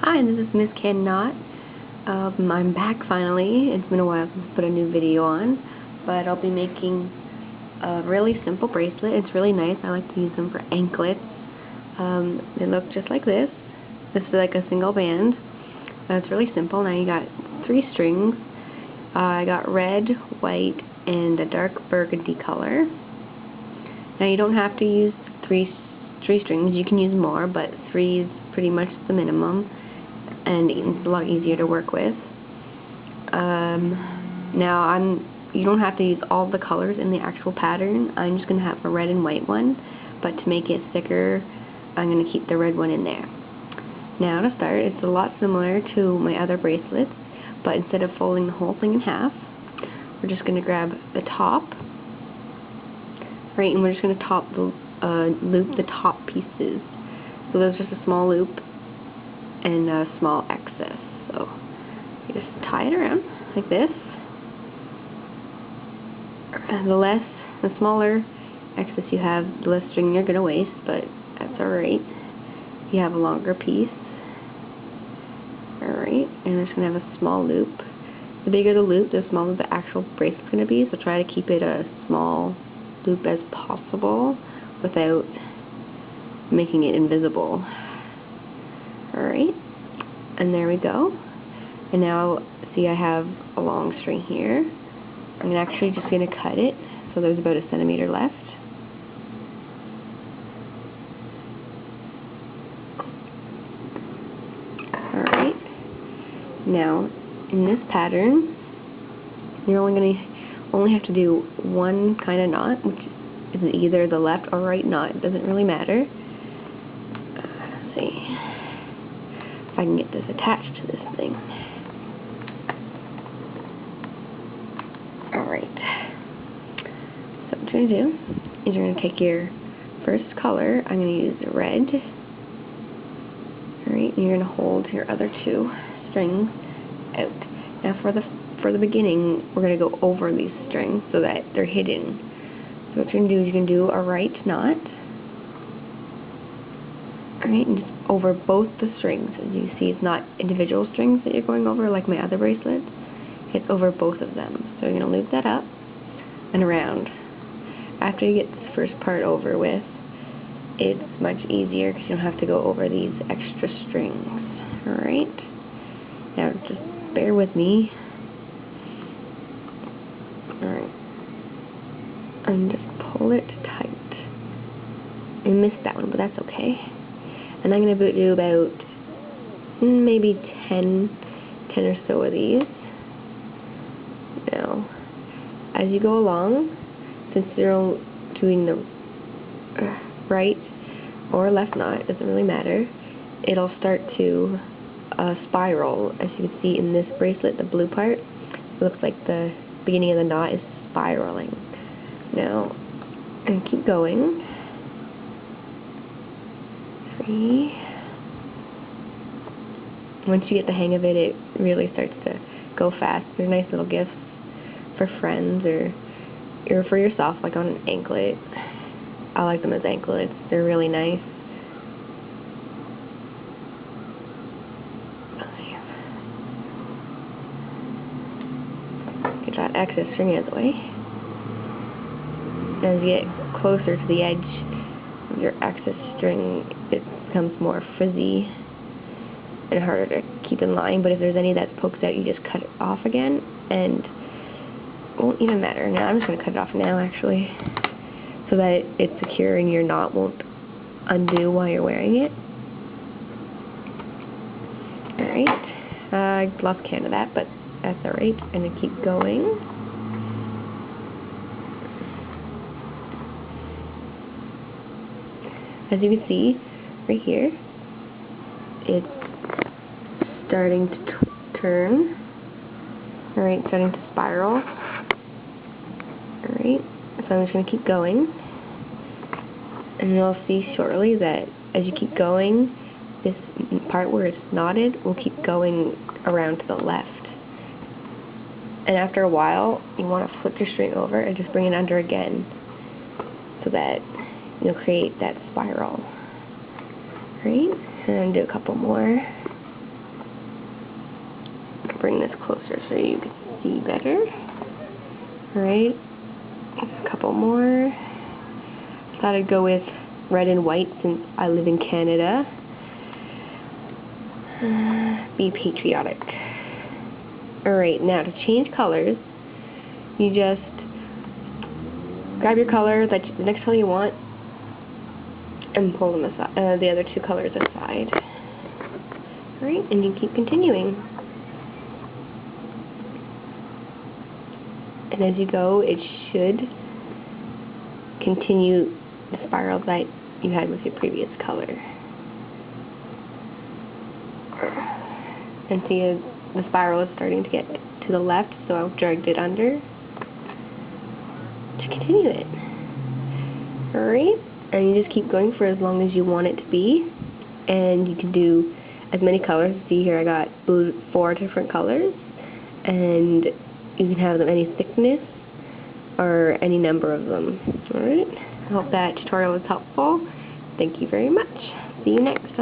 Hi, this is Miss Can Knot. I'm back finally. It's been a while since I put a new video on, but I'll be making a really simple bracelet. It's really nice. I like to use them for anklets. They look just like this. This is like a single band. It's really simple. Now you got 3 strings. I got red, white, and a dark burgundy color. Now you don't have to use three strings. You can use more, but 3 is pretty much the minimum, and it's a lot easier to work with. Now you don't have to use all the colors in the actual pattern. I'm just going to have a red and white one, but to make it thicker, I'm going to keep the red one in there. Now to start, it's a lot similar to my other bracelets, but instead of folding the whole thing in half, we're just going to grab the top, right, and we're just going to loop the top pieces. So there's just a small loop and a small excess. So you just tie it around like this. And the smaller excess you have, the less string you're going to waste, but that's alright. You have a longer piece. Alright, and we're just going to have a small loop. The bigger the loop, the smaller the actual bracelet's going to be, so try to keep it a small loop as possible without making it invisible. Alright, and there we go. And now, see, I have a long string here. I'm actually just going to cut it, so there's about 1 centimeter left. Alright, now in this pattern, you're only have to do one kind of knot, which is either the left or right knot. It doesn't really matter. Let's see if I can get this attached to this thing. Alright, so what you're going to do is you're going to take your first color. I'm going to use the red. Alright, and you're going to hold your other 2 strings out. Now for the beginning, we're going to go over these strings so that they're hidden. So what you're going to do is you're going to do a right knot. Alright, and just over both the strings. As you see, it's not individual strings that you're going over like my other bracelets. It's over both of them. So you're going to loop that up and around. After you get this first part over with, it's much easier because you don't have to go over these extra strings. Alright? Now just bear with me. Alright. And just pull it tight. I missed that one, but that's okay. And I'm going to do about maybe 10 or so of these. Now, as you go along, since you're doing the right or left knot, it doesn't really matter, it'll start to spiral. As you can see in this bracelet, the blue part, it looks like the beginning of the knot is spiraling. Now, and keep going. 3. Once you get the hang of it, it really starts to go fast. They're nice little gifts for friends or for yourself, like on an anklet. I like them as anklets. They're really nice. Get that excess string out of the way. As you get closer to the edge of your excess string, it becomes more frizzy and harder to keep in line, but if there's any that pokes out, you just cut it off again, and it won't even matter. Now I'm just going to cut it off now, actually, so that it's secure and your knot won't undo while you're wearing it. Alright, I lost count of that, but that's alright. I'm going to keep going. As you can see, right here, it's starting to turn. Alright, starting to spiral. Alright, so I'm just going to keep going. And you'll see shortly that as you keep going, this part where it's knotted will keep going around to the left. And after a while, you want to flip your string over and just bring it under again so that you'll create that spiral. Right? And do a couple more. bring this closer so you can see better. Alright, a couple more. Thought I'd go with red and white since I live in Canada. Be patriotic. Alright, now to change colors, you just grab your color, the next color you want, and pull them aside, the other two colors aside. Alright, and you keep continuing. And as you go, it should continue the spiral that you had with your previous color. And see, the spiral is starting to get to the left, so I've dragged it under to continue it. Alright, and you just keep going for as long as you want it to be, and you can do as many colors. See here, I got 4 different colors, and you can have them any thickness or any number of them. Alright, I hope that tutorial was helpful. Thank you very much. See you next time.